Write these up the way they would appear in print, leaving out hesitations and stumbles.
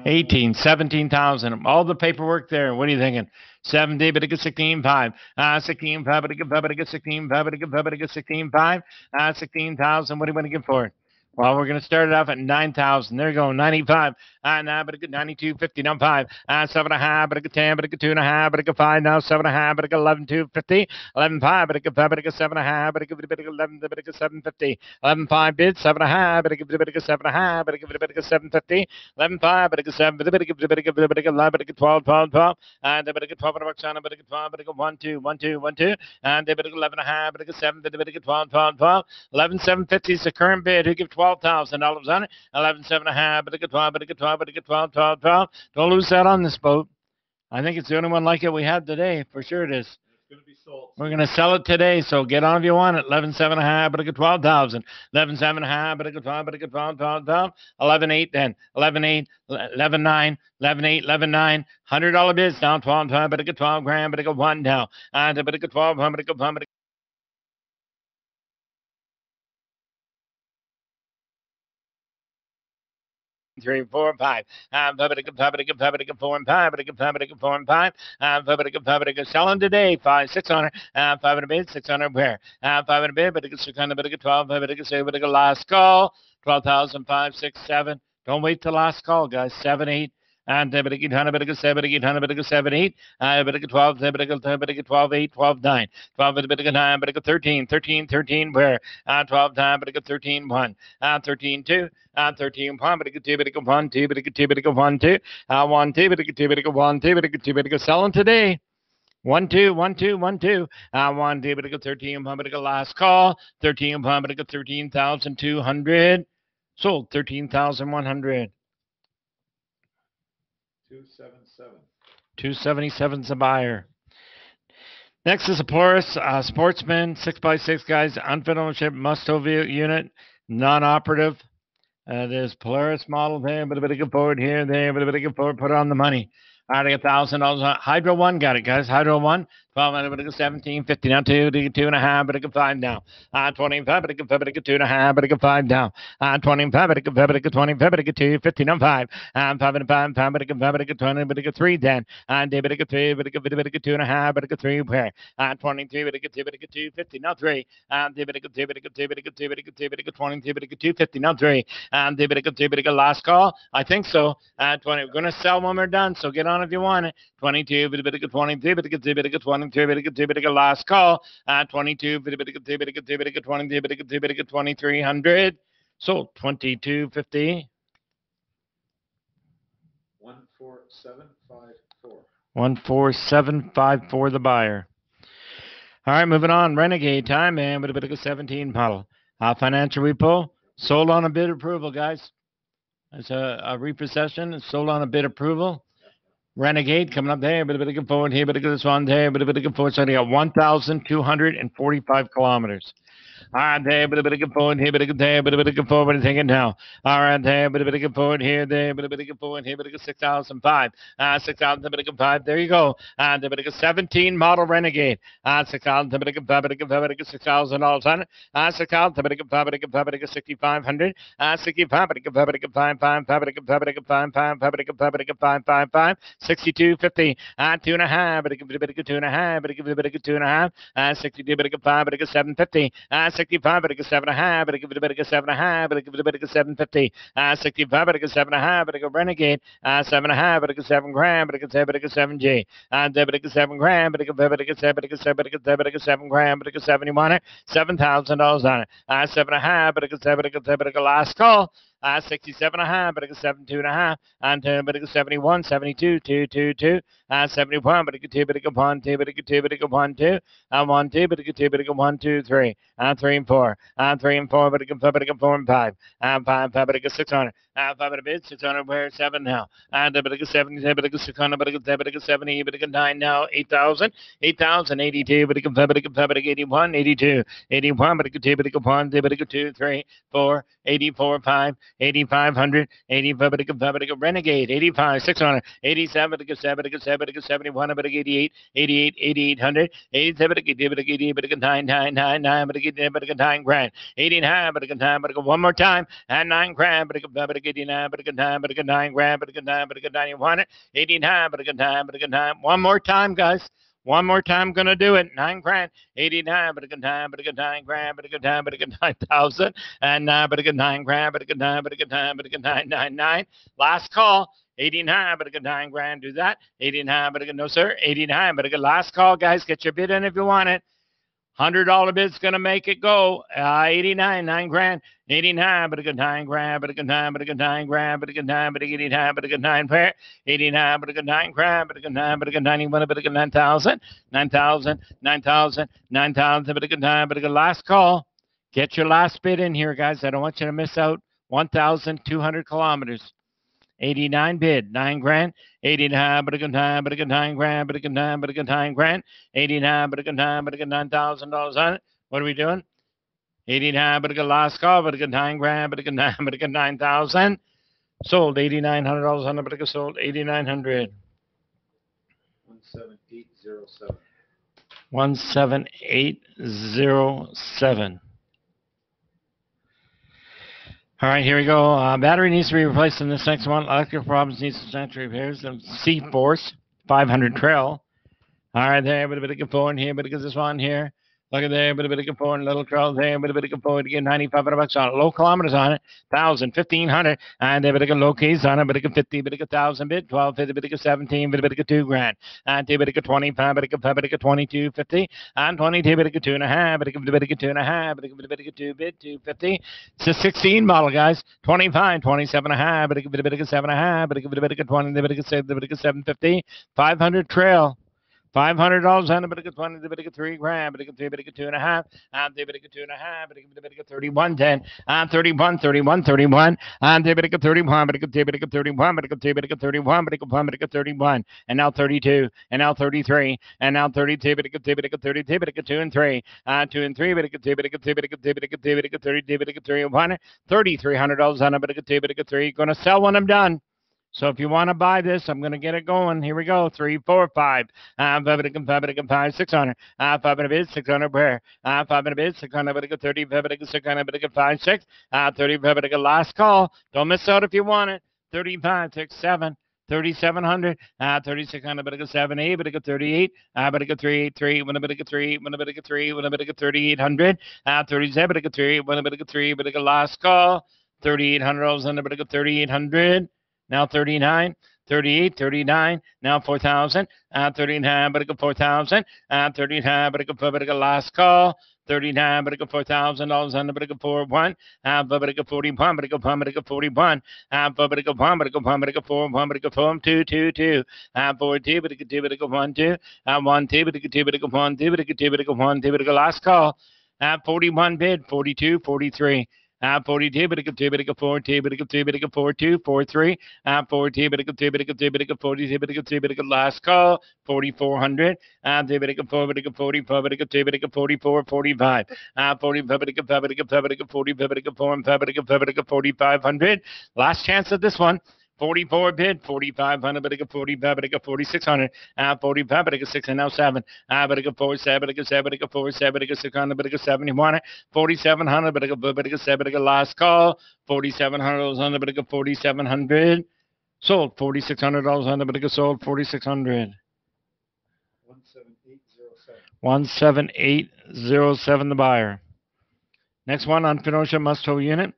18, 17,000. All the paperwork there. What are you thinking? 70, but it gets 16,5. 16,5, but it gets 16,5, but it gets 16,5. 16,000. What do you want to give for it? Well, we're going to start it off at 9,000. There you go, 95. Now, but it get 92.50. Now 5. 7.5, but it get 10, but it get 2.5, but it get 5. Now 7.5, but it get 11.250. 11.5, but it get 5, but it get 7.5, but it get 11, but it get 7.50. 11.5 bid, 7.5, but it get 7.5, but it get 7.50. 11.5, but it get 7, but it get 11, but it get 12, 12, 12. And but it get 12 bucks on it, but it get 12, but it get 1, 2, 1, 2, 1, 2. And but it get 11.5, but it get 7, but it get 12, 12, 12. 11.750 is the current bid. Who give $12,000 on it? 11.7.5, but it get 12, but it get 12, but it get 12, 12, 12. Don't lose that on this boat. I think it's the only one like it we had today. For sure it is. It's going to be sold. We're going to sell it today, so get on if you want it. 11.7.5, but it get 12,000. 11.7.5, but it get 12, but it get 12, 12, 12. 11.8 then. 11.8, 11.9, 11.8, 11.9. $100 bids down 12, 12, but it get 12 grand, but it get 1 down. But it get 12, but it get 1, but it 3, 4, 5. But it get 4 and 5. But it get 4 and 5. But it get selling today. 5, 600. 5 and a bid. 600 where? 5 and a bid. But it get 600. But it get 12. But it get 6. But it get last call. 12,000. 5, 6, 7. Don't wait till last call, guys. 7, 8. And but it get 100, but it get 7, but it get 100, but it get 7, 8. But it get 12, but it get 12, 8, 12, 9. 12, but it get 9, but it get 13, 13, 13, where? 12 time, but it get 13, 1. 13, 2. 13, 1, but it get 2, but it get 1, 2, but it get 2, but it get 1, 2. 1, 2, but it get 2, but it get 1, 2, but it get 2, but it get selling today. 1, 2, 1, 2, 1, 2. 1, 2, but it get 13, but it get last call. 13, but it get 13,200. Sold 13,100. 277. 277 is a buyer. Next is a Polaris Sportsman 6x6, guys. Unfit ownership, must-have unit, non-operative. There's Polaris model there, but a bit of good forward here, there, but a bit of good forward. Put it on the money. All right, I got $1,000. Hydro 1 got it, guys. Hydro 1. 12, but it goes 17, 50 now, 2, 2.5, but it goes 5 now. 25, but it goes 2.5, but it goes 5 now. 25, but it goes 25, but it goes 2, 50 now, 5. 5 and 5, 5, but it goes 5, but it goes 20, but it goes 3 then. And but it goes 3, but it goes 2.5, but it goes 3 where? 23, but it goes 2, but it goes 2, 50 now, 3. But it goes 2, but it goes 2, but it goes 2, but it goes 2, but it goes 22, but it goes 2, 50 now, 3. But it goes 2, but it goes last call. I think so. 20. We're going to sell when we're done, so get on if you want it. 22, but it goes 23, but it goes 2, but it goes 23, but it goes 2, but it goes last call. 22, but it goes 2, but it goes 2, but it goes 22, but it goes 2, but it goes 2,300. Sold 22.50. 14754. 14754 the buyer. All right, moving on. Renegade time, man, with a bit of a 17 model. Financial repo, sold on a bid approval, guys. It's a repossession. It's sold on a bid approval. Renegade coming up there, but a bit of good forward here, but a good one there, but a bit of good forward. So they got 1,245 kilometers. All right, there, but a bit of good forward here, but a good there, but a bit of good forward. Take it now. All right, there, but a bit of good forward here, there, but a bit of good forward here, but a good 6,005. 6,000, but a good 5. There you go. And but a good 17 model Renegade. 6,000, but a good 5, but a good 5, but a good $6,000 on it. 6,000, but a good 5, but a good 5, but a good 6,500. 65, but a good 5, but a good 5, 5, but a good 5, but a good 5, 5, but a good 5, but a good 5, 5, 5. 62.50. 2.5, but a good 2.5, but a good 2.5. 62, but a good 5, but a good 750. 65, but it goes 7.5, but it gives a bit of 7.5, but it gives a bit of 750. 65, but it goes 7.5, but it goes Renegade. 7.5, but it goes 7 grand, but it goes 7G. But it goes 7 grand, but it goes 7 grand, but it goes 7. You want it? $7,000 on it. 7.5, but it goes 7, but it goes last call. 67.5, but it goes 72.5, and but it goes 71, 72, 222, 71, but it goes 2, but it goes 1, 2, but it goes 2, but it goes 1, 2, 1, 2, but it goes 2, but it goes 1, 2, 3, 3 and 4, 3 and 4, but it goes 4, but it goes 4 and 5, 5, 5, but it goes 600, 5 at a bid, 600 where 7 now, but it goes 70, but it goes 600, but it goes 70, but it goes 9 now, 8,000, 82, but it goes 5, but it goes 5, but it goes 81, 82, 81, but it goes 2, but it goes 1, 2, but it goes 2, 3, 4, 84, 5. 8,500, 85, but it goes Renegade, 85, 600, 87, but it goes 7, but it goes 7, but it goes 71, but it goes 88, 88, 8,800, 87, but it goes 88, but it goes 9, 9, 9, 9, but it goes 9 grand, 89, but it goes 9, but it goes one more time, and 9 grand, but it goes 89, but a good time, but a good 9 grand, but a good time, but a good 91, 89, but a good time, but a good time. One more time, guys. One more time, gonna do it. 9 grand, 89, but a good time, but a good 9 grand, but a good time, but a good 9,000, and but a good 9 grand, but a good time, but a good time, but a good 999. Last call. 89, but a good 9 grand. Do that. 89, but a good no sir. 89, but a good last call, guys. Get your bid in if you want it. $100 bid's gonna make it go. 89, 9 grand. 89, but a good 9 grand, but a good 9, but a good 9 grand, but a good 9, but a good 89, but a good 9 pair. 89, but a good 9 grand, but a good 9, but a good 91, but a good 9,000, 9,000, 9,000, 9,000, but a good 9, but a good last call. Get your last bid in here, guys. I don't want you to miss out. 1,200 kilometers. 89 bid, 9 grand, 89, but a good time, but a good 9 grand, but a good time, but a good 9 grand, 89, but a good time, but a good $9,000 on it. What are we doing? 89, but a good last call, but a good 9 grand, but a good 9, but a good 9,000. Sold $8,900 on it, but a good sold 8,900. 17807. 17807. All right, here we go. Battery needs to be replaced in this next one. Electrical problems need substantial repairs. CForce 500 trail. All right, there, but a bit of component here, but it gives this one here. Look at there, but a bit of component, little trail there, but a bit of component again, $9,500 on it. Low kilometers on it, 1,000, 1,500, and a bit of low keys on it, but a 50, but a 1,000 bid, 1250, but a 17, but a 2 grand, and a bit of 25, but a 2250, and 22, but a 2.5, but a 2.5, but a 2 bid, 250. It's a 16 model, guys. 25, 27.5, but a bit of 7.5, but a bit of 20, but a 750, 500 trail. $500 on the bit of 20, the bit of 3 grand, but a 3, but a 2.5, and the bit of 2.5, but a bit of 31.10, and 31, 31, 31, and the bit of 31, but a 31, but a 31, but a 31, and now 32, and now 33, and now 32, but a 32, but a 2 and 3, 2 and 3, but a 2, but a 2, but a 2, but a 2, but a 30, but a 3 1, $3,300 on a bit of 2, but a 3. Gonna sell when I'm done. So if you want to buy this, I'm going to get it going. Here we go. 3, 4, 5. 5, 600. 5 and a bid, 600 per. 5 and a bid, 600, but a good 30, but a good 600, but a good 5, 6. 30, but a good last call. Don't miss out if you want it. 35, 6, 7. 3,700, 3,600, but a good 7, 8, but a good 38, but a good 3, 3, when a bit of 3, when a bit of 3, when a bit of 3,800, 37, but a good 3, when a bit of 3, but a good last call. $3,800 on the bit of 3,800. Now 39, 38, 39, now 4,000, 39, but a good 4,000, 39, but a good last call, 39, but a good $4,000 on the but a good 41, but a good 41, but a good 1, but a good 41, but a good 1, but a good 1, but a good 4, 1, but a good 4, 2, 2, 2, 4, 2, but a good 2, but a good 1, 2, 1, 2, but a good 2, but a good 1, 2, but a good 2, but a good 1, 2, but a good last call, 41 bid, 42, 43. 42, but a good 2, but a good 4, 2, but a good 2, but a good 4, 2, 4, 3, 4, 2, but a good 2, but a good 2, but a good 42, but a good 2, but a good last call, 4,400, 2, but a good 4, but a good 44, but a good 2, but a good 44, 45, 45, but a good 5, but a good 5, but a good 40, but a good 4, and 5, but a good 5, but a good 4,500. Last chance at this one. 44 bid, 4,500, but a good 45, but a good 4,600, 45, but a good 6, and now 7, but a good 4, 7, but a good 7, but a good 4, 7, but a good 600, but a good 71, 4,700, but a good 7, but a good last call, $4,700 on the, but a good 4,700, sold $4,600 on the, but a good sold 4,600. 17807. 17807, the buyer. Next one on Kenosha must-tow unit.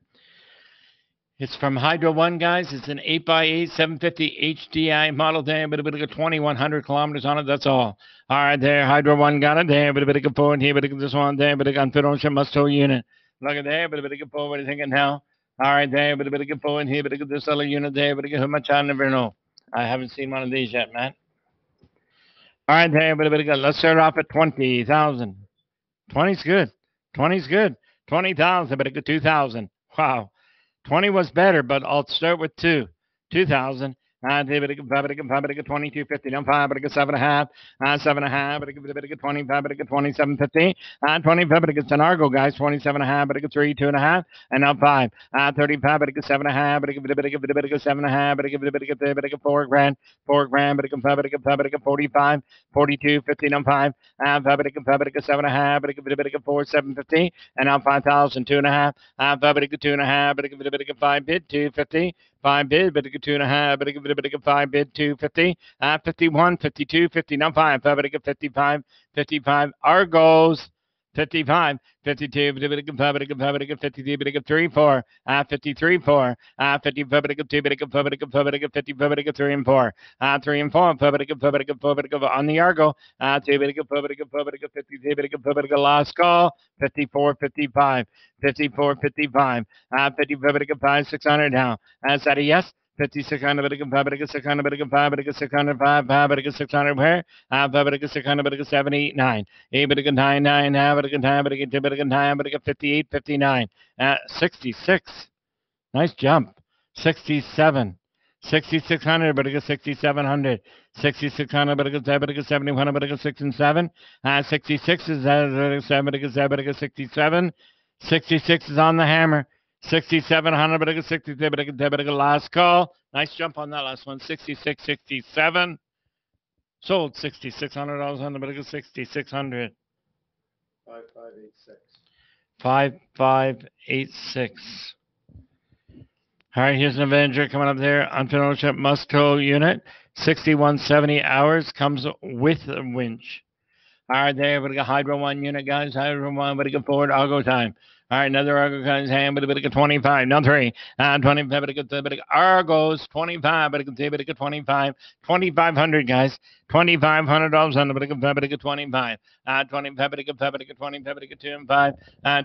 It's from Hydro One, guys. It's an 8x8 750 HDI model there, but a bit of 2,100 kilometers on it. That's all. All right, there. Hydro One got it there, but a bit of forward here, but this one there, but a Kenosha must-tow unit. Look at there, but a bit of forward. What are you thinking now? All right, there, but a bit of forward here, but this other unit there, but how much I never know. I haven't seen one of these yet, man. All right, there, but a bit of let's start off at 20,000. 20's good. 20's good. 20,000, but a good 2,000. Wow. 20 was better, but I'll start with 2. 2,000, 2250, no 5, 7.5, 7.5, 25, 2750, 25, an Argo, guys, 27.5, 3, 2.5, and now 5, 35, 7.5, 7.5, 4 grand, 4 grand, 45, 42, 50, no 5, 5, 7.5, 4, 750, and now 5,000, 2.5, 5, 2.5, 5 bid, 250. 5 bid, but 2.5, but 5 bid, 250, 51, 52, 50, now 5, 55, 55, Argos, 55, 52, 53, 3, 4, 53, 4, 55, 2, 50, 3 and 4, 3 and 4, on the Argo, 2, 50, last call, 54, 55, 54, 55, 55, 600 now. Is that a yes? 5600, 600, 600, 600, where? 600, 7, 8, 9. 8, 9, 9, 58, 59. 66. Nice jump. 67. 6,600, but 6,700. 6,600, but 7,100, but 6 and 7. 66 is 67. 66 is on the hammer. 6,700, but 67, but last call. Nice jump on that last one. 66, 67. Sold $6,600 on the but 6,600. 5586. 5586. All right, here's an Avenger coming up there. Unfinished Musco unit. 6170 hours. Comes with a winch. All right, there. We got Hydro 1 unit, guys. Hydro 1, but it forward. Argo time. All right, another Argo comes hand, but it 25. Now 3. 25, but it Argos 25, but it 25. 2,500, guys. $2,500 on the but it 25. 25, but it 2 and 5.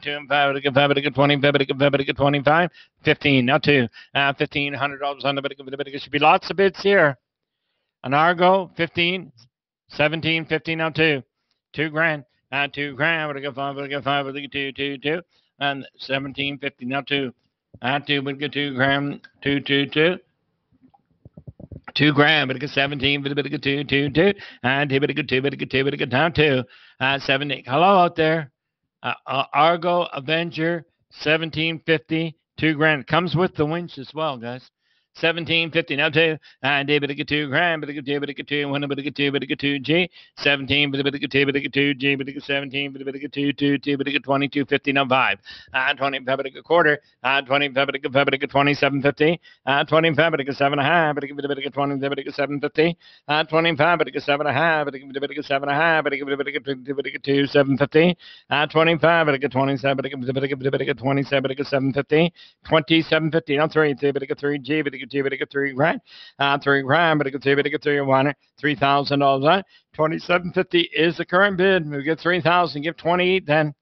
2 and 5, but it 20, but it 25. 15. Now 2. $1,500 on the but it should be lots of bids here. An Argo 15. 17, 15. Now 2. 2 grand. 2 grand. But it 5, but it 5, but it 2. And 1750 now 2. 2 would get 2 grand, 2. 2 grand, but it 17, but it 2. And 2, but it 2, but it down 2. 70. Hello out there. Argo Avenger 1750, 2 grand. Comes with the winch as well, guys. 1750 now 2 and but it 2 grand but it 2 but it 2 1 but it 2 but it 2 G 17 but it 2 but it 2 G but it 17 but it 2 but it 2250 now 5 20 but it quarter 20 but it 2750 25 but it 7.5 but it 20 but it 750 25 but it 7.5 but it 7.5 but it 2 750 25 but it 27 but it 27 but it 750 2750 now 3 but it 3 G but it 3 grand, 3 grand, but it could 3 $3,000. 2750 is the current bid. We get 3,000. Give 28 then.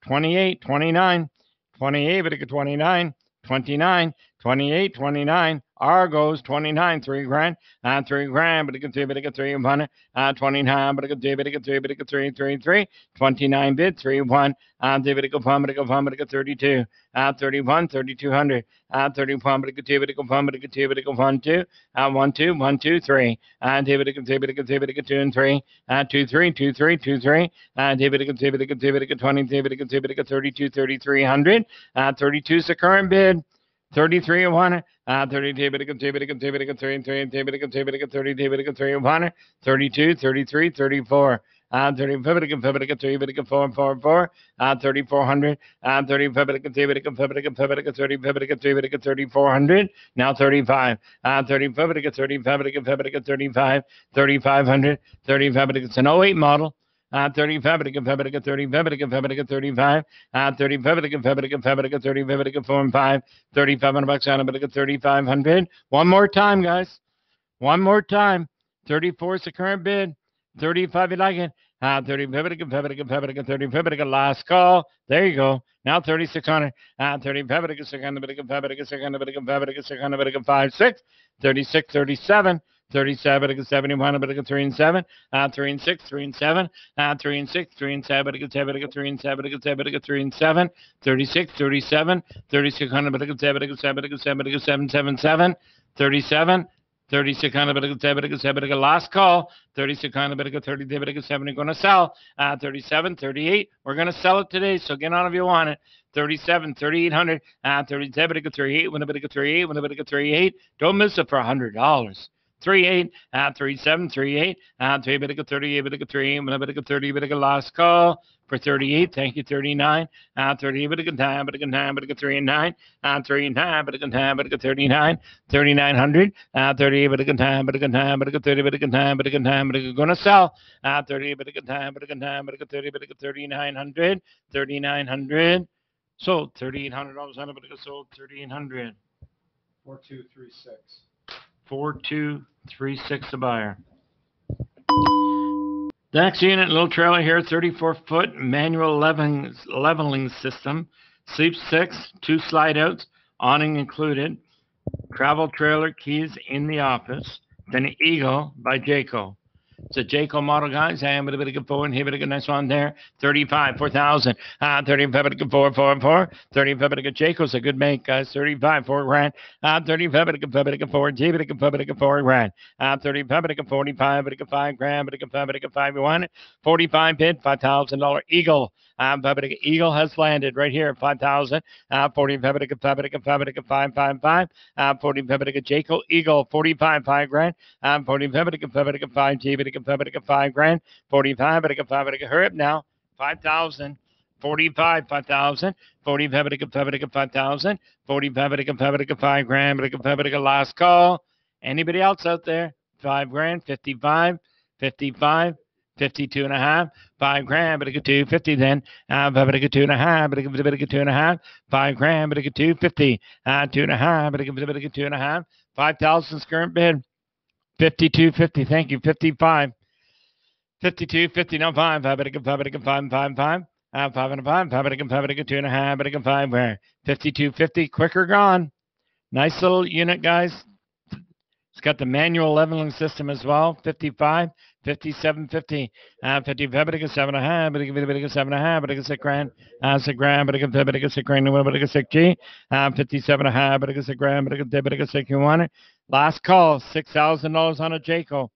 28, 29, 28, but it could 29, 29, 28, 29. Argos 29, 3 grand, 3 grand, but it could 3, but it could 3 100, 29, but it could 3, but it could 3, but it could 3, 3, 3, 29 bid, 3 1, but it could 1, but it could 1, but it could 32, 31, 3200, 31, but it could 2, but it could 1, but it could 2, but it could 1, 2, 1, 2, 1, 2, 3, but it could 3, but it could 3, but it could 2 and 3, 2, 3, 2, 3, 2, 3, but it could 3, but it could 3, but it could 20, but it could 3, but it could 32, 3300, 32 is the current bid. 33 1, 32, but it could 2, but it could 2, but it could 3, 3, but it could 2, but it could 32, but it could 3 1, 32, 33, 34. 35, but it could 5, but it could 3, but it could 4, 4, 4, 3,400, 35, but it could 3, but it could 5, but it could 5, but it could 30, but it could 3, but it could 3,400, now 35, 35, but it could 35, but it could 5, but it could 35, 3,500, 35, but it's an 08 model. 35, but it can 35, but it can 35, 35, but it can 35, but it can 4 and 5, 3,500 bucks on it, but it can 3,500. One more time, guys. One more time. 34 is the current bid. 35, you like it. 35, but it can 35, but it can last call. There you go. Now 3,600. 35, but it can 600, but it can 5, but it can 600, but it can 5, but it can 600, but it can 5, 6, 36, 37. 37, but it could 71, but it could 3 and 7, 3 and 6, 3 and 7, 3 and 6, 3 and 7, but it could 7, but it could 3 and 7, but it could 7, but it could 3 and 7, 36, 37, 3,600, but it could 7, but it could 7, but it could 7, but it could 7, 7, 7, 37, 3600, last call. 3600, 30, going to sell. 37, 38. We're going to sell it today, so get on if you want it. 37, 3800, 37, 38, 38, 38. Don't miss it for $100. 38, 37, 38, 38, 38, last call for 38. Thank you, 39, 38, 39, 39, 3900, 38, gonna sell. 38, 3900, 3900. Sold $3,800 on it, but it sold 3,800. 4236. 4236 a buyer. The next unit, little trailer here, 34-foot manual leveling system, sleep 6, 2 slide outs, awning included, travel trailer, keys in the office. Then Eagle by JAYCO. It's a JAYCO model, guys. And with a bit of good forward here, but a good nice one there. 35, 4,000. 35, but a good 4. 35, but a good JAYCO's a good make, guys. 35, 4 grand. 35, but a good 4. G, but a good 4 grand. 35, but a good 45, but a good 5 grand, but a good 5, but a good 5. You want it? 45 bid, $5,000 Eagle. Eagle has landed right here at 5,000. 45, but a good 5, but a good 5, but a good 5. 45, but a good JAYCO Eagle. 45, 5 grand. 45, but a good 5, but a good 5. G, but a good 5 grand. 45, but a good 5, but a good, hurry up now. 5,000. 45, 5,000. 45, but a good 5, but a good 5,000. 45, but a good 5, but a good 5 grand, but a good 5, but a good last call. Anybody else out there? 5 grand, 55, 55. 52 and a half, 5 grand, but a good 250 then. But a good 2 and a half, but a good 2 and a half, 5 grand, but a good 250, 2 and a half, but a good 2 and a half, 5,000's current bid, 52.50. Thank you, 55, 52.50. No 5, but a good 5, but a good 5, 5, 5. 5 and a 5, but a good 2 and a half, but a good 5 grand. 52.50. Quicker gone. Nice little unit, guys. It's got the manual leveling system as well. 55, 57.50. 55, but a good 7.5, but a good 7.5, but a good 6 grand. 6 grand, but a good 6 grand, but a good 6 G. 57.5, but a good 6 grand, but a good 6. You want it? Last call, $6,000 on a JAYCO.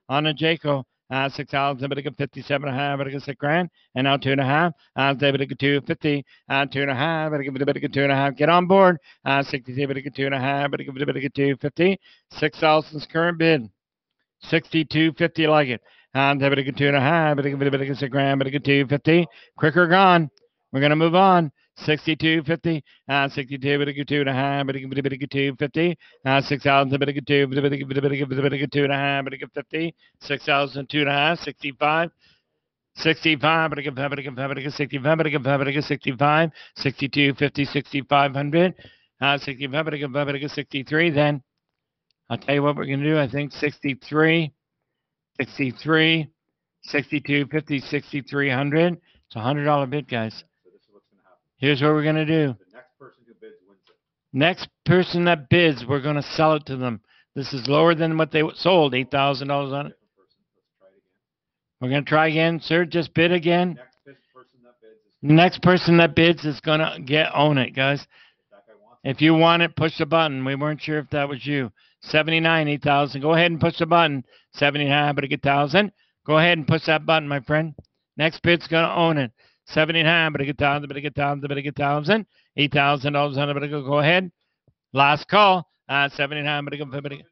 On a JAYCO. 6,000, but a good 57.5, but a good 6 grand, and now 2.5. But a good 250, 2.5, but a good 2.5. Get on board. 62, but a good 2.5, but a good 250. 6,000's current bid. 62.50, like it. But a good 2.5, but a good 6 grand, but a good 250. Quicker gone. We're gonna move on. 62.50, 62, but a good 2.5, but a good 250, 6,000, but a good 2, but a good 2.5, but a good 50, 6,000, 2.5, 65, 65, but a good 65, but a good 65, 62, 50, 6,500, 65, but a good 63. Then I'll tell you what we're gonna do. I think 63, 63, 62, 50, 6,300. It's $100 bid, guys. Here's what we're going to do. The next person who bids wins it. Next person that bids, we're going to sell it to them. This is lower than what they sold, $8,000 on it. We're going to try again. Sir, just bid again. Next person that bids is going to own it, guys. If you want it, push the button. We weren't sure if that was you. 79, 8,000. Go ahead and push the button. 79, but a good 1,000. Go ahead and push that button, my friend. Next bid's going to own it. 79, but a good 1,000, but a good 1,000, but a good 1,000. $8,000 on it, but a good, go ahead. Last call. 79, but a good,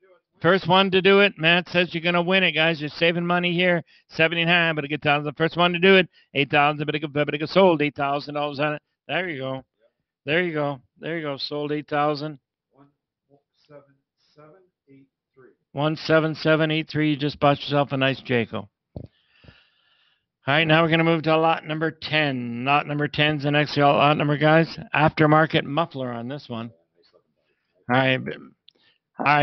first one to do it. Matt says you're going to win it, guys. You're saving money here. 79, but a good 1,000. First one to do it. 8,000, but a good, sold. $8,000 on it. There you go. There you go. There you go. Sold 8,000. 17783. 17783. You just bought yourself a nice JAYCO. All right, now we're going to move to lot number 10. Lot number 10 is the next lot number, guys. Aftermarket muffler on this one. All right,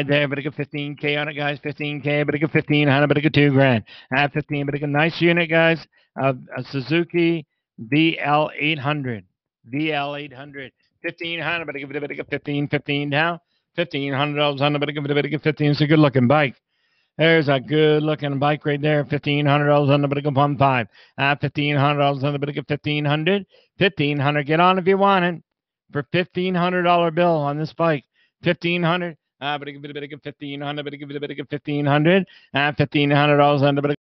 there, but a good 15K on it, guys. 15K, but a good 1,500, but a good 2 grand. 15, but a good nice unit, guys. A Suzuki VL800. VL800. 1,500, but a good 15 now. $1,500 on it, but a good 15. It's a good looking bike. There's a good looking bike right there. $1,500 on the bit of 1.5. $1,500 on the bit of 1,500. 1,500. Get on if you want it for $1,500 bill on this bike. 1,500. But it could be 1500, but it could be 1500, $1,500 on the